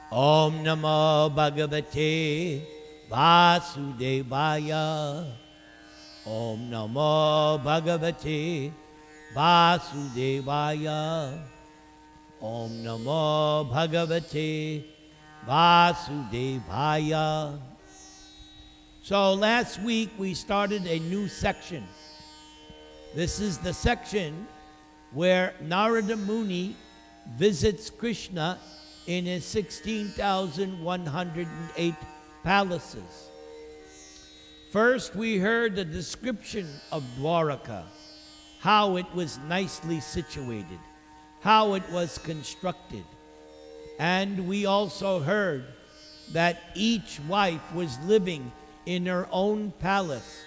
Om Namo Bhagavate Vasudevaya. Om Namo Bhagavate Vasudevaya. Om Namo Bhagavate Vasudevaya. So last week we started a new section. This is the section where Narada Muni visits Krishna in his 16,108 palaces. First, we heard a description of Dwaraka, how it was nicely situated, how it was constructed. And we also heard that each wife was living in her own palace,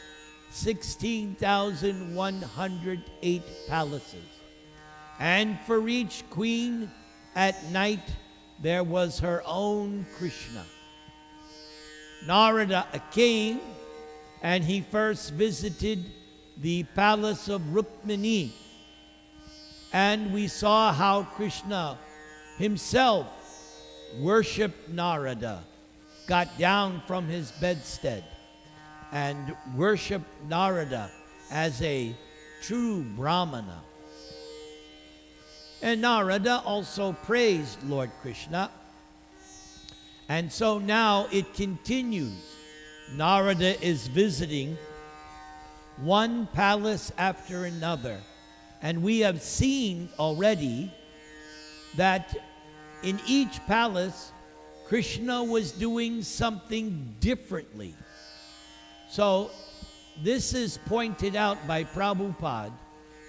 16,108 palaces. And for each queen at night, there was her own Krishna. Narada came, and he first visited the palace of Rukmini. And we saw how Krishna himself worshipped Narada, got down from his bedstead, and worshipped Narada as a true Brahmana. And Narada also praised Lord Krishna. And so now it continues. Narada is visiting one palace after another. And we have seen already that in each palace, Krishna was doing something differently. So this is pointed out by Prabhupada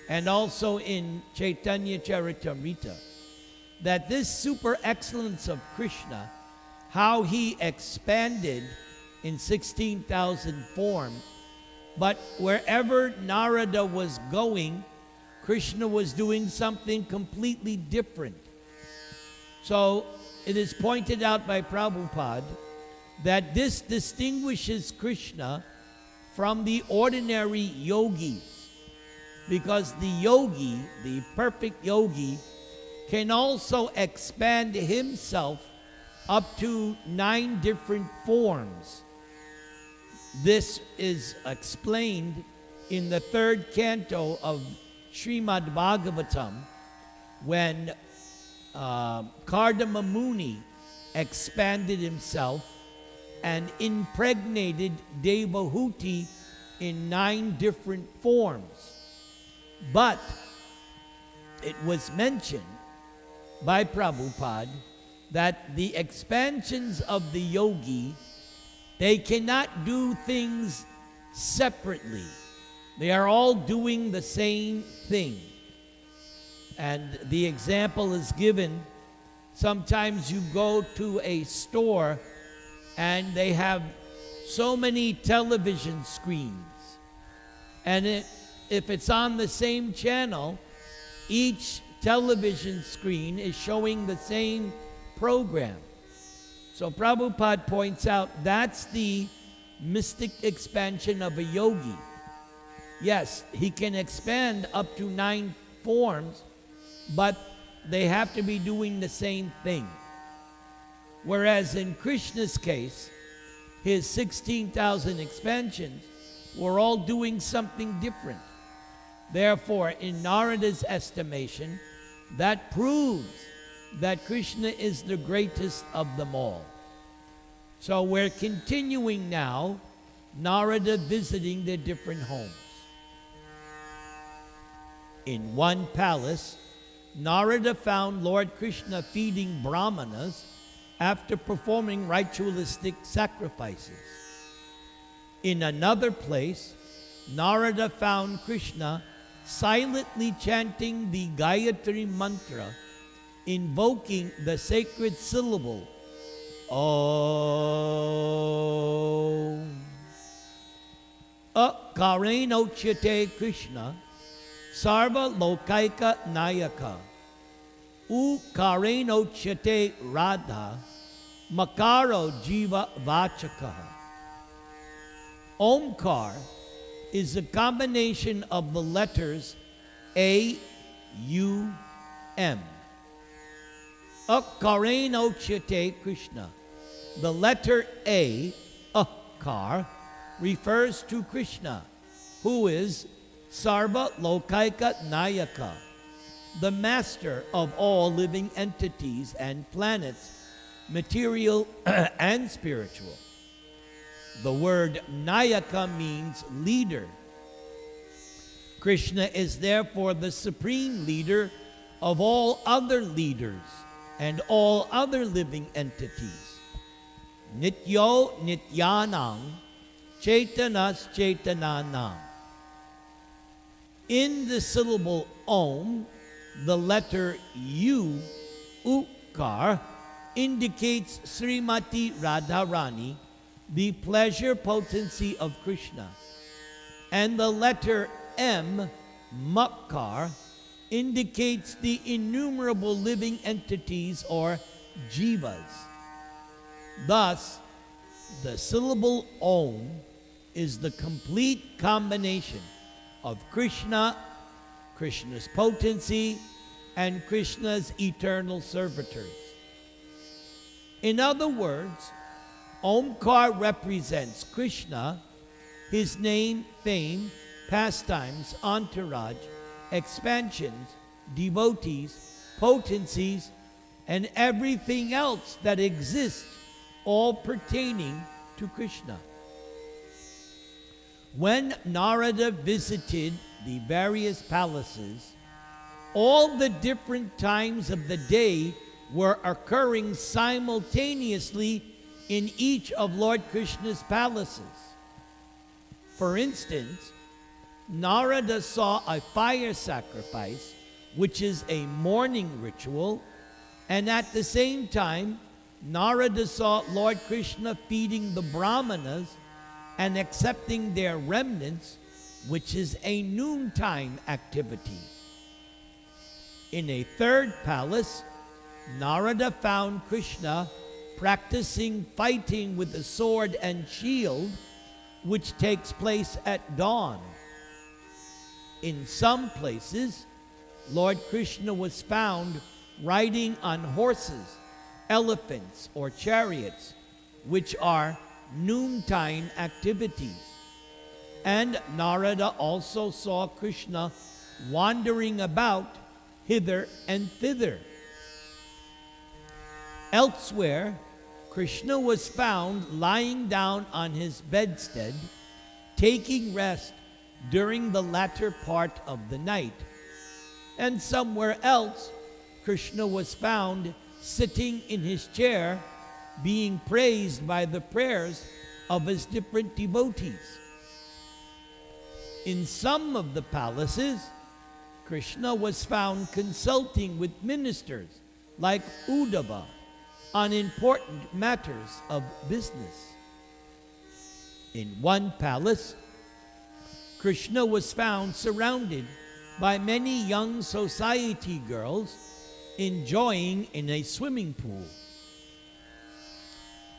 and also in Chaitanya Charitamrita, that this super excellence of Krishna, how he expanded in 16,000 forms, but wherever Narada was going, Krishna was doing something completely different. So it is pointed out by Prabhupada that this distinguishes Krishna from the ordinary yogis, because the yogi, the perfect yogi, can also expand himself up to 9 different forms. This is explained in the 3rd canto of Srimad Bhagavatam, when Kardama Muni expanded himself and impregnated Devahuti in 9 different forms. But it was mentioned by Prabhupada that the expansions of the yogi, they cannot do things separately. They are all doing the same thing. And the example is given, sometimes you go to a store and they have so many television screens. And if it's on the same channel, each television screen is showing the same program. So Prabhupada points out that's the mystic expansion of a yogi. Yes, he can expand up to 9 forms, but they have to be doing the same thing. Whereas in Krishna's case, his 16,000 expansions were all doing something different. Therefore, in Narada's estimation, that proves that Krishna is the greatest of them all. So we're continuing now, Narada visiting the different homes. In one palace, Narada found Lord Krishna feeding brahmanas after performing ritualistic sacrifices. In another place, Narada found Krishna silently chanting the Gayatri Mantra, invoking the sacred syllable Om. Akarenochyate Krishna, Sarva Lokaika Nayaka, Ukarenochyate Radha, Makaro Jiva Vachaka. Omkar is a combination of the letters A, U, M. Akarenochate Krishna. The letter A, Akar, refers to Krishna, who is Sarva Lokaika Nayaka, the master of all living entities and planets, material and spiritual. The word Nayaka means leader. Krishna is therefore the supreme leader of all other leaders and all other living entities. Nityo Nityanang, Chaitanas Chaitananam. In the syllable Om, the letter U, Ukar, indicates Srimati Radharani, the pleasure potency of Krishna. And the letter M, Makar, indicates the innumerable living entities or jivas. Thus, the syllable Om is the complete combination of Krishna, Krishna's potency, and Krishna's eternal servitors. In other words, Omkar represents Krishna, his name, fame, pastimes, entourage, expansions, devotees, potencies, and everything else that exists, all pertaining to Krishna. When Narada visited the various palaces, all the different times of the day were occurring simultaneously in each of Lord Krishna's palaces. For instance, Narada saw a fire sacrifice, which is a morning ritual, and at the same time, Narada saw Lord Krishna feeding the Brahmanas and accepting their remnants, which is a noontime activity. In a third palace, Narada found Krishna practicing fighting with a sword and shield, which takes place at dawn. In some places, Lord Krishna was found riding on horses, elephants, or chariots, which are noontime activities. And Narada also saw Krishna wandering about hither and thither. Elsewhere, Krishna was found lying down on his bedstead, taking rest during the latter part of the night. And somewhere else, Krishna was found sitting in his chair, being praised by the prayers of his different devotees. In some of the palaces, Krishna was found consulting with ministers like Uddhava on important matters of business. In one palace, Krishna was found surrounded by many young society girls enjoying in a swimming pool.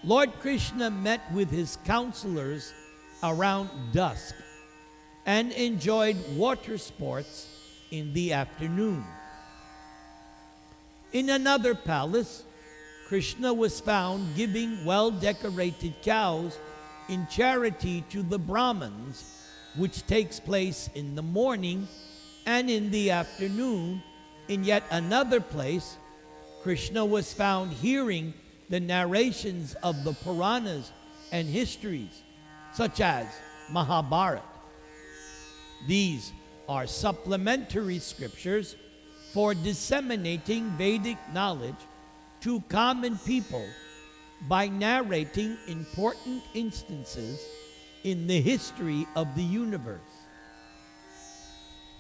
Lord Krishna met with his counselors around dusk and enjoyed water sports in the afternoon. In another palace, Krishna was found giving well-decorated cows in charity to the Brahmins, which takes place in the morning and in the afternoon. In yet another place, Krishna was found hearing the narrations of the Puranas and histories, such as Mahabharata. These are supplementary scriptures for disseminating Vedic knowledge to common people by narrating important instances in the history of the universe.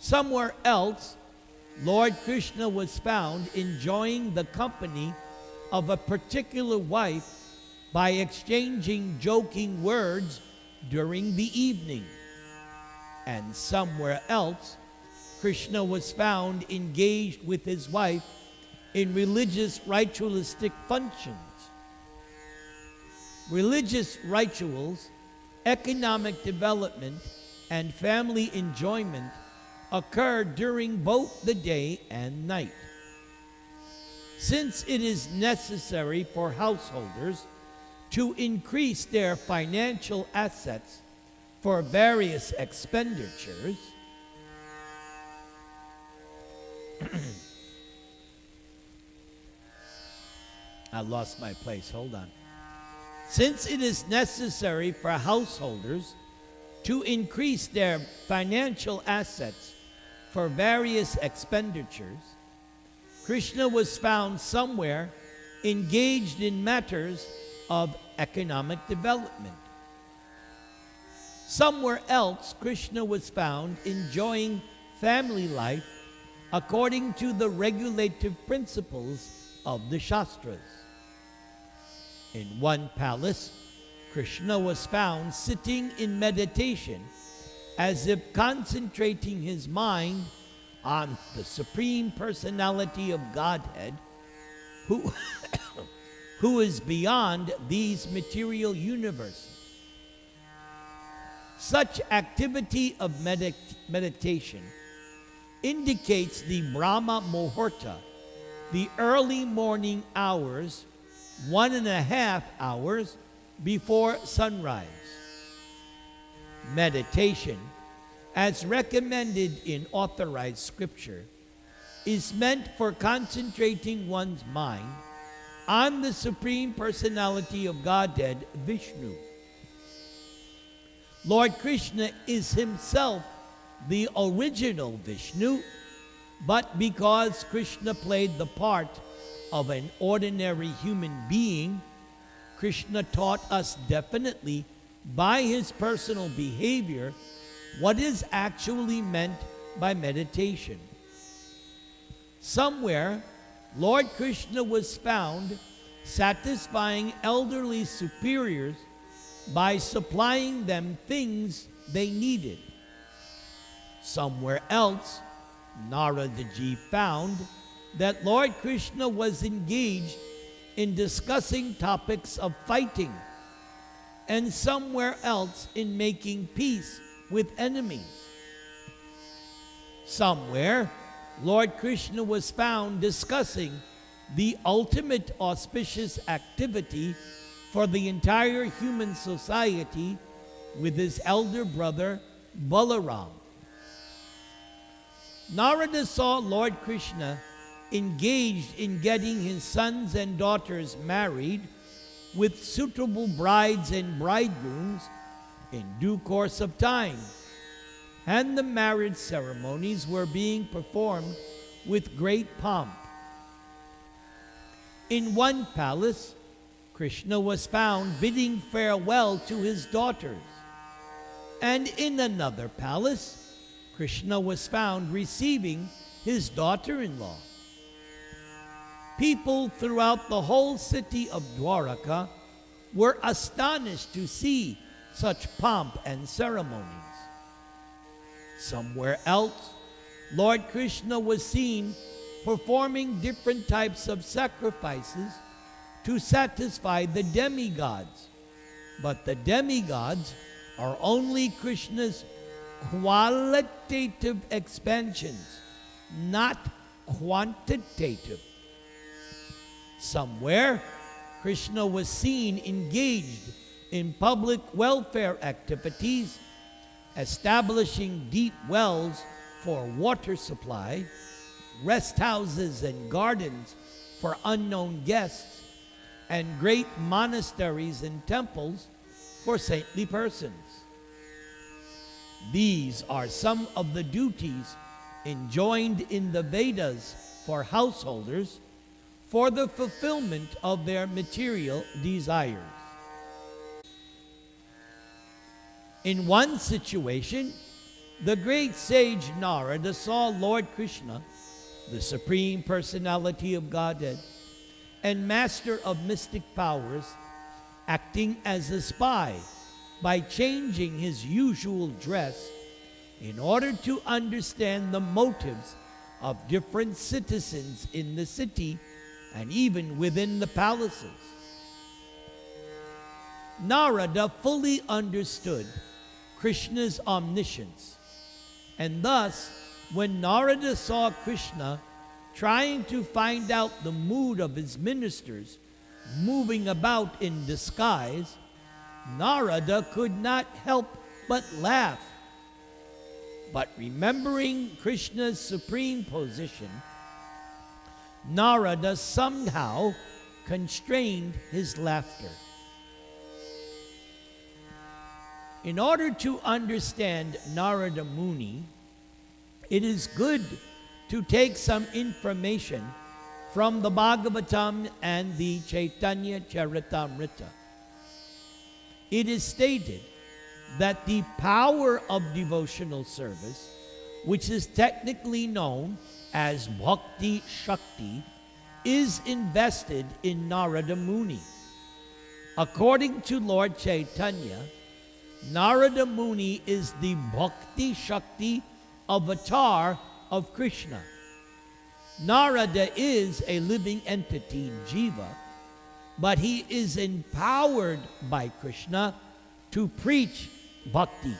Somewhere else, Lord Krishna was found enjoying the company of a particular wife by exchanging joking words during the evening. And somewhere else, Krishna was found engaged with his wife in religious ritualistic functions. Religious rituals, economic development, and family enjoyment occur during both the day and night. Since it is necessary for householders to increase their financial assets for various expenditures, I lost my place, hold on. Since it is necessary for householders to increase their financial assets for various expenditures, Krishna was found somewhere engaged in matters of economic development. Somewhere else, Krishna was found enjoying family life according to the regulative principles of the Shastras. In one palace, Krishna was found sitting in meditation as if concentrating his mind on the Supreme Personality of Godhead, who is beyond these material universes. Such activity of meditation indicates the Brahma Muhurta, the early morning hours, 1.5 hours before sunrise. Meditation, as recommended in authorized scripture, is meant for concentrating one's mind on the Supreme Personality of Godhead, Vishnu. Lord Krishna is himself the original Vishnu, but because Krishna played the part of an ordinary human being, Krishna taught us definitely by his personal behavior what is actually meant by meditation. Somewhere, Lord Krishna was found satisfying elderly superiors by supplying them things they needed. Somewhere else, Narada Ji found that Lord Krishna was engaged in discussing topics of fighting, and somewhere else in making peace with enemies. Somewhere, Lord Krishna was found discussing the ultimate auspicious activity for the entire human society with his elder brother Balaram. Narada saw Lord Krishna engaged in getting his sons and daughters married with suitable brides and bridegrooms in due course of time, and the marriage ceremonies were being performed with great pomp. In one palace, Krishna was found bidding farewell to his daughters, and in another palace, Krishna was found receiving his daughter-in-law. People throughout the whole city of Dwaraka were astonished to see such pomp and ceremonies. Somewhere else, Lord Krishna was seen performing different types of sacrifices to satisfy the demigods. But the demigods are only Krishna's qualitative expansions, not quantitative. Somewhere, Krishna was seen engaged in public welfare activities, establishing deep wells for water supply, rest houses and gardens for unknown guests, and great monasteries and temples for saintly persons. These are some of the duties enjoined in the Vedas for householders for the fulfillment of their material desires. In one situation, the great sage Narada saw Lord Krishna, the Supreme Personality of Godhead and master of mystic powers, acting as a spy by changing his usual dress in order to understand the motives of different citizens in the city and even within the palaces. Narada fully understood Krishna's omniscience, and thus, when Narada saw Krishna trying to find out the mood of his ministers moving about in disguise, Narada could not help but laugh. But remembering Krishna's supreme position, Narada somehow constrained his laughter. In order to understand Narada Muni, it is good to take some information from the Bhagavatam and the Chaitanya Charitamrita. It is stated that the power of devotional service, which is technically known as Bhakti Shakti, is invested in Narada Muni. According to Lord Chaitanya, Narada Muni is the Bhakti Shakti avatar of Krishna. Narada is a living entity, Jiva, but he is empowered by Krishna to preach bhakti,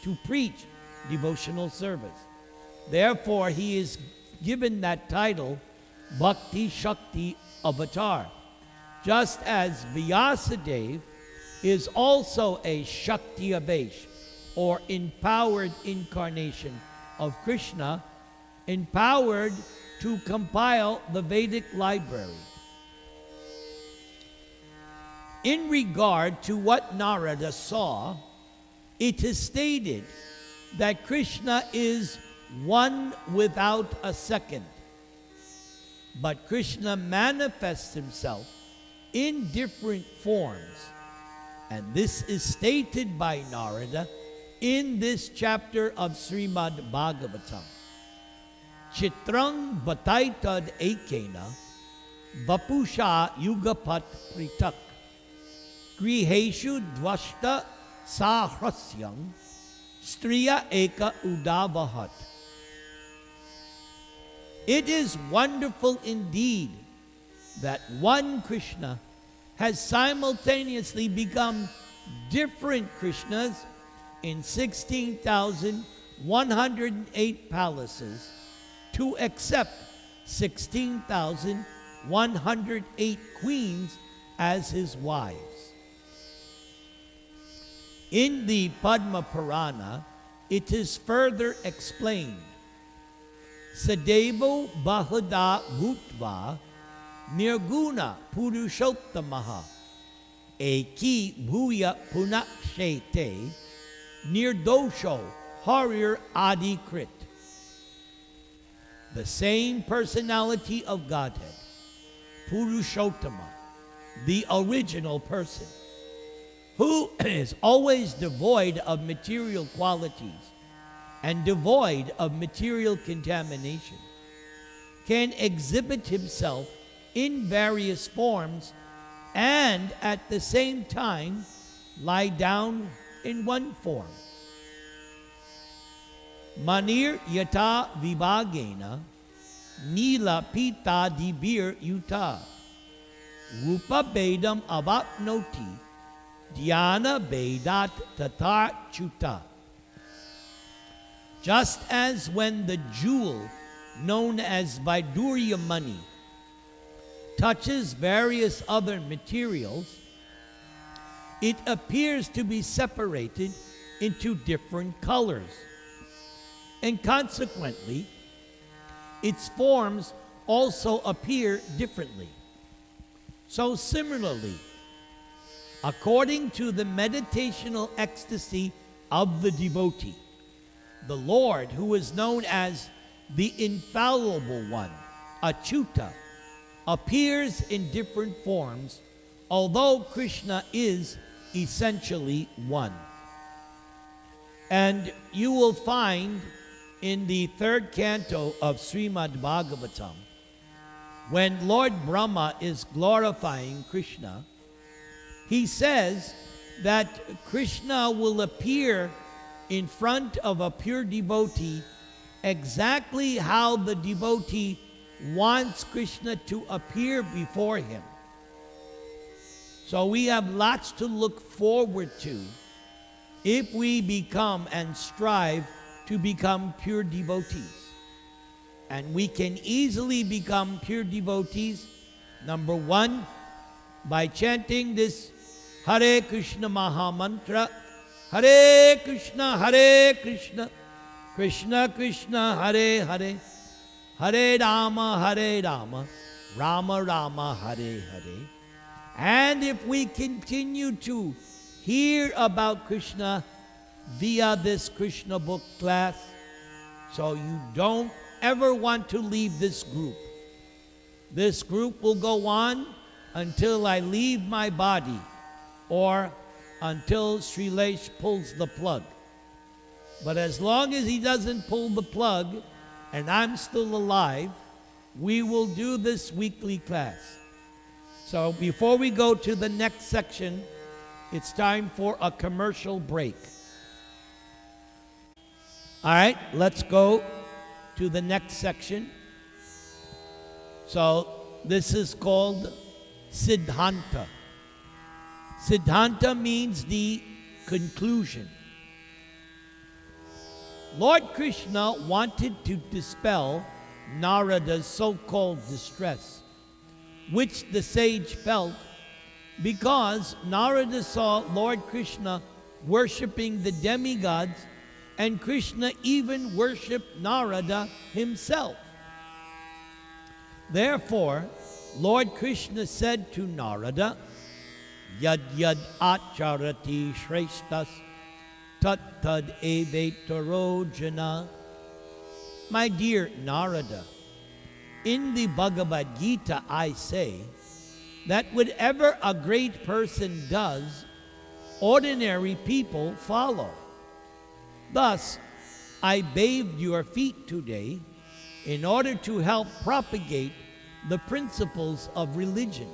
to preach devotional service. Therefore, he is given that title, Bhakti Shakti Avatar. Just as Vyasadeva is also a Shakti Avesh, or empowered incarnation of Krishna, empowered to compile the Vedic library. In regard to what Narada saw, it is stated that Krishna is one without a second. But Krishna manifests himself in different forms. And this is stated by Narada in this chapter of Srimad Bhagavatam. Chitrang bataitad ekena vapusha yugapat pritak griheshu dvashta sahrasyam striya eka udavahat. It is wonderful indeed that one Krishna has simultaneously become different Krishnas in 16,108 palaces to accept 16,108 queens as his wives. In the Padma Purana, it is further explained, Sadevo Bahada Bhutva Nirguna Purushottamaha Eki Bhuya Punakshete Nirdosho Harir Adi Krit. The same personality of Godhead, Purushottama, the original person, who is always devoid of material qualities and devoid of material contamination, can exhibit himself in various forms and at the same time lie down in one form. Manir yata vibhagena nila pita dibir yuta rupa bedam avapnoti dhyana bedat tatar chuta. Just as when the jewel known as Vaidurya money touches various other materials, it appears to be separated into different colors, and consequently, its forms also appear differently. So similarly, according to the meditational ecstasy of the devotee, the Lord, who is known as the infallible one, Achyuta, appears in different forms, although Krishna is essentially one. And you will find in the third canto of Srimad Bhagavatam, when Lord Brahma is glorifying Krishna, he says that Krishna will appear in front of a pure devotee exactly how the devotee wants Krishna to appear before him. So we have lots to look forward to if we become and strive to become pure devotees. And we can easily become pure devotees, number one, by chanting this Hare Krishna Maha Mantra, Hare Krishna, Krishna Krishna, Hare Hare, Hare Rama, Rama Rama, Hare Hare. And if we continue to hear about Krishna via this Krishna book class, so you don't ever want to leave this group. This group will go on until I leave my body or until Srilesh pulls the plug. But as long as he doesn't pull the plug and I'm still alive, we will do this weekly class. So before we go to the next section, it's time for a commercial break. All right, let's go to the next section. So this is called Siddhanta. Siddhanta means the conclusion. Lord Krishna wanted to dispel Narada's so-called distress, which the sage felt because Narada saw Lord Krishna worshipping the demigods, and Krishna even worshipped Narada himself. Therefore, Lord Krishna said to Narada, Yad yad acharati shreshtas tat tad evetaro jana. My dear Narada, in the Bhagavad Gita I say that whatever a great person does, ordinary people follow. Thus, I bathed your feet today in order to help propagate the principles of religion.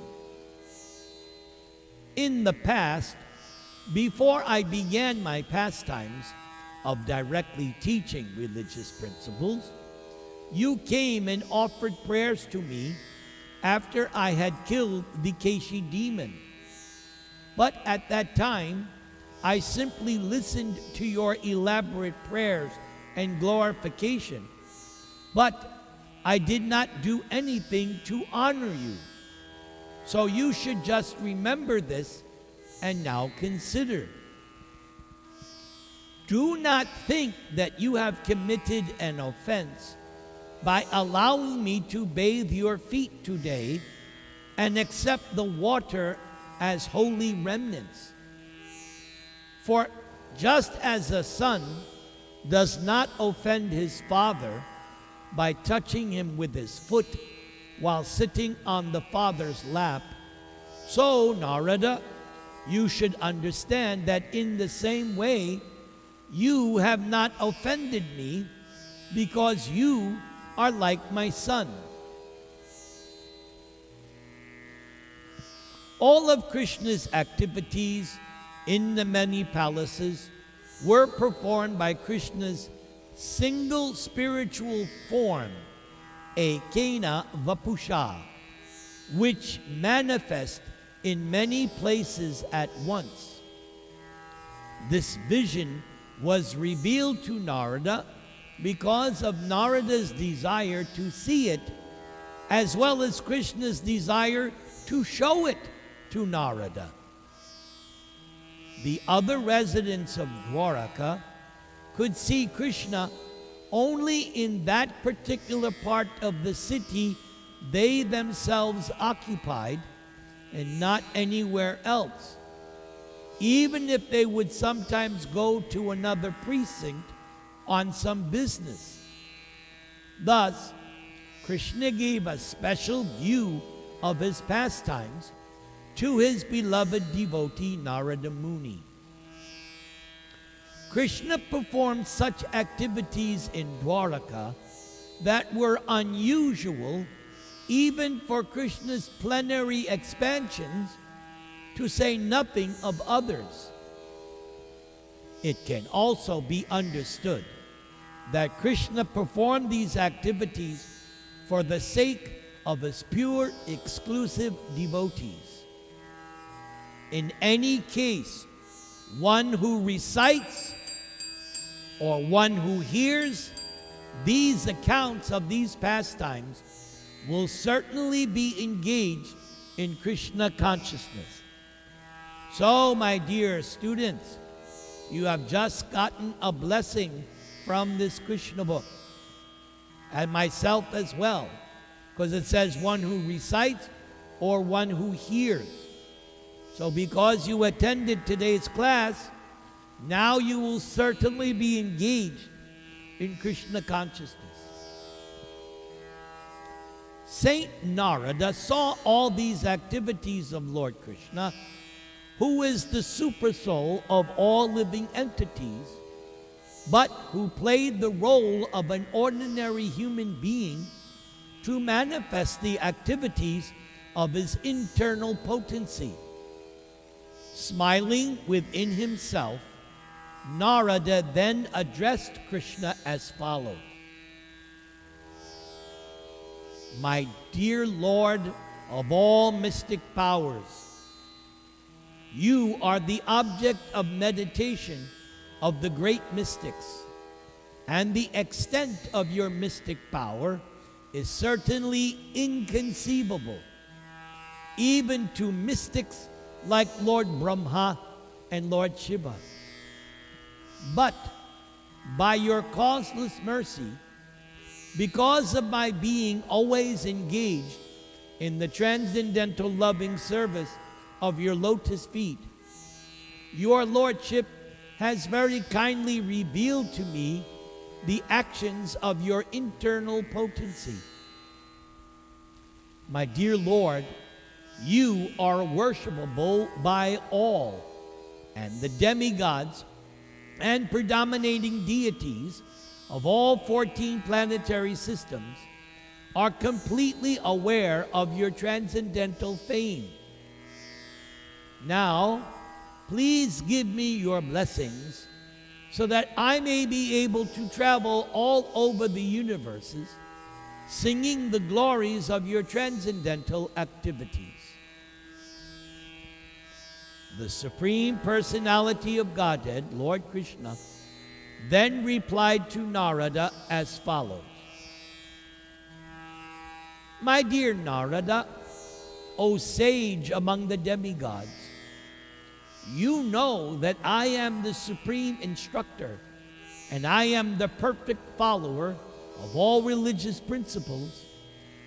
In the past, before I began my pastimes of directly teaching religious principles, you came and offered prayers to me after I had killed the Keshi demon. But at that time, I simply listened to your elaborate prayers and glorification, but I did not do anything to honor you. So you should just remember this and now consider. Do not think that you have committed an offense by allowing me to bathe your feet today and accept the water as holy remnants. For just as a son does not offend his father by touching him with his foot while sitting on the father's lap, so, Narada, you should understand that in the same way, you have not offended me because you are like my son. All of Krishna's activities in the many palaces were performed by Krishna's single spiritual form, Ekena Vapusha, which manifest in many places at once. This vision was revealed to Narada because of Narada's desire to see it, as well as Krishna's desire to show it to Narada. The other residents of Dwaraka could see Krishna only in that particular part of the city they themselves occupied and not anywhere else, even if they would sometimes go to another precinct on some business. Thus, Krishna gave a special view of his pastimes to his beloved devotee Narada Muni. Krishna performed such activities in Dwaraka that were unusual even for Krishna's plenary expansions, to say nothing of others. It can also be understood that Krishna performed these activities for the sake of his pure, exclusive devotees. In any case, one who recites or one who hears these accounts of these pastimes will certainly be engaged in Krishna consciousness. So, my dear students, you have just gotten a blessing from this Krishna book, and myself as well, because it says one who recites or one who hears. So because you attended today's class, now you will certainly be engaged in Krishna consciousness. Saint Narada saw all these activities of Lord Krishna, who is the supersoul of all living entities, but who played the role of an ordinary human being to manifest the activities of his internal potency. Smiling within himself, Narada then addressed Krishna as follows. My dear Lord of all mystic powers, you are the object of meditation of the great mystics, and the extent of your mystic power is certainly inconceivable, even to mystics like Lord Brahma and Lord Shiva. But by your causeless mercy, because of my being always engaged in the transcendental loving service of your lotus feet, your Lordship has very kindly revealed to me the actions of your internal potency. My dear Lord, you are worshipable by all, and the demigods and predominating deities of all 14 planetary systems are completely aware of your transcendental fame. Now, please give me your blessings so that I may be able to travel all over the universes, singing the glories of your transcendental activities. The Supreme Personality of Godhead, Lord Krishna, then replied to Narada as follows. My dear Narada, O sage among the demigods, you know that I am the supreme instructor, and I am the perfect follower of all religious principles,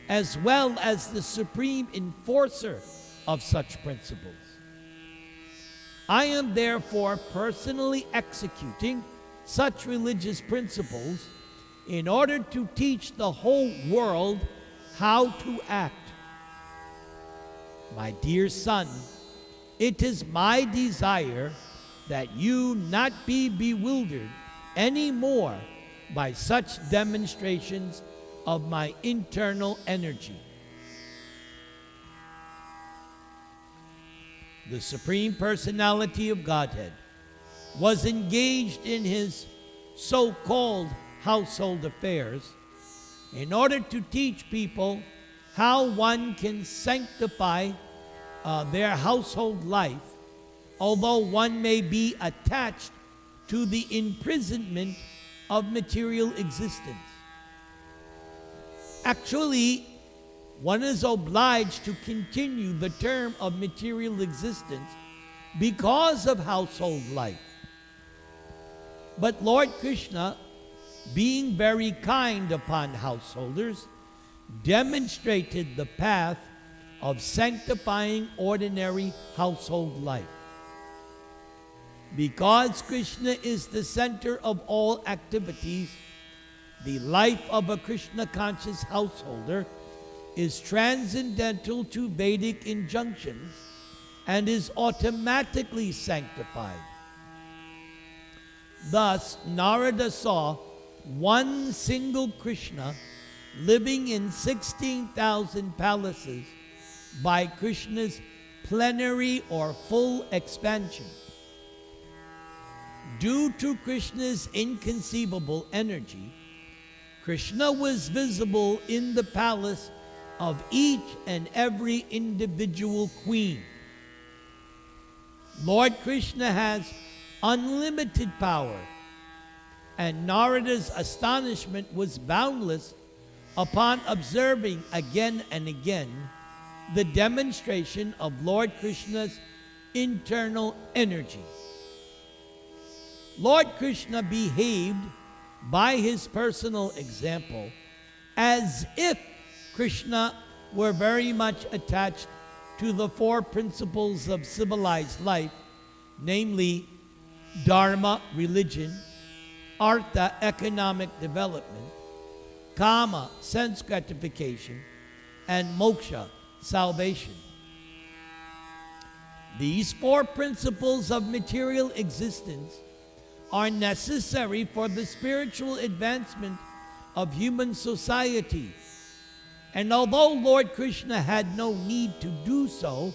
as well as the supreme enforcer of such principles. I am therefore personally executing such religious principles in order to teach the whole world how to act. My dear son, it is my desire that you not be bewildered any more by such demonstrations of my internal energy. The Supreme Personality of Godhead was engaged in his so-called household affairs in order to teach people how one can sanctify their household life, although one may be attached to the imprisonment of material existence. Actually, one is obliged to continue the term of material existence because of household life. But Lord Krishna, being very kind upon householders, demonstrated the path of sanctifying ordinary household life. Because Krishna is the center of all activities, the life of a Krishna-conscious householder is transcendental to Vedic injunctions and is automatically sanctified. Thus, Narada saw one single Krishna living in 16,000 palaces by Krishna's plenary or full expansion. Due to Krishna's inconceivable energy, Krishna was visible in the palace of each and every individual queen. Lord Krishna has unlimited power, and Narada's astonishment was boundless upon observing again and again the demonstration of Lord Krishna's internal energy. Lord Krishna behaved by his personal example as if Krishna were very much attached to the four principles of civilized life, namely Dharma, religion; Artha, economic development; Kama, sense gratification; and Moksha, salvation. These four principles of material existence are necessary for the spiritual advancement of human society. And although Lord Krishna had no need to do so,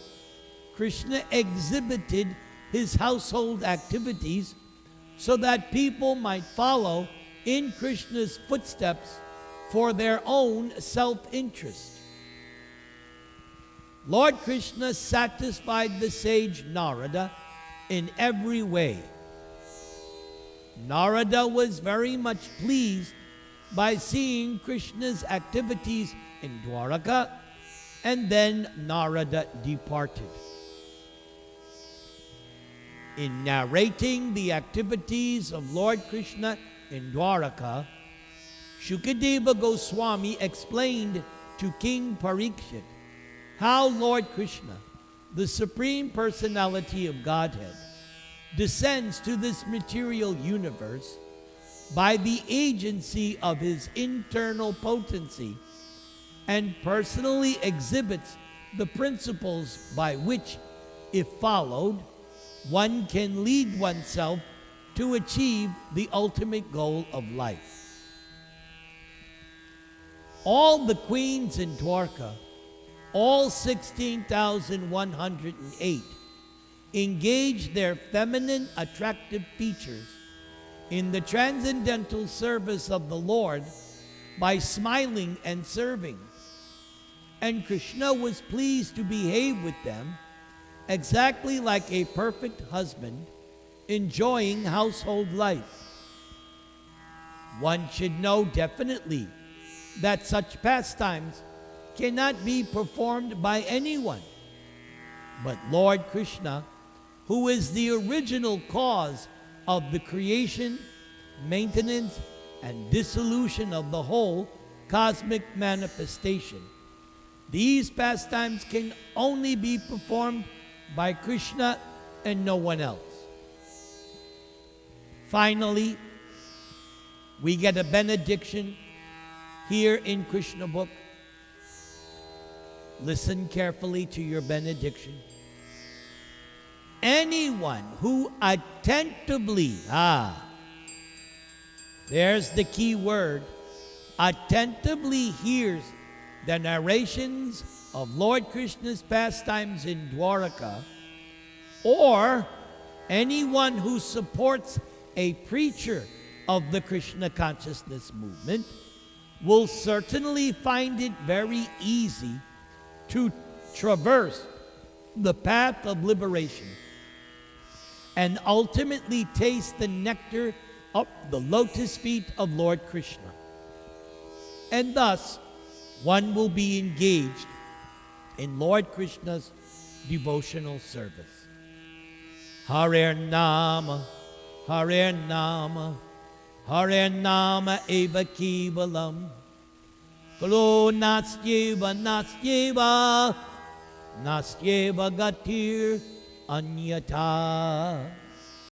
Krishna exhibited his household activities so that people might follow in Krishna's footsteps for their own self-interest. Lord Krishna satisfied the sage Narada in every way. Narada was very much pleased by seeing Krishna's activities in Dwaraka, and then Narada departed. In narrating the activities of Lord Krishna in Dwaraka, Shukadeva Goswami explained to King Parikshit how Lord Krishna, the Supreme Personality of Godhead, descends to this material universe by the agency of his internal potency and personally exhibits the principles by which, if followed, one can lead oneself to achieve the ultimate goal of life. All the queens in Dwarka, all 16,108, engaged their feminine attractive features in the transcendental service of the Lord by smiling and serving. And Krishna was pleased to behave with them exactly like a perfect husband enjoying household life. One should know definitely that such pastimes cannot be performed by anyone but Lord Krishna, who is the original cause of the creation, maintenance, and dissolution of the whole cosmic manifestation. These pastimes can only be performed by Krishna and no one else. Finally, we get a benediction here in Krishna book. Listen carefully to your benediction. Anyone who attentively, there's the key word, attentively hears the narrations of Lord Krishna's pastimes in Dwaraka, or anyone who supports a preacher of the Krishna consciousness movement, will certainly find it very easy to traverse the path of liberation and ultimately taste the nectar of the lotus feet of Lord Krishna. And thus, one will be engaged in Lord Krishna's devotional service. Hare Nama, Hare Nama, Hare Nama eva kevalam. Kalo nastyeva nastyeva, nastyeva gatir anyata.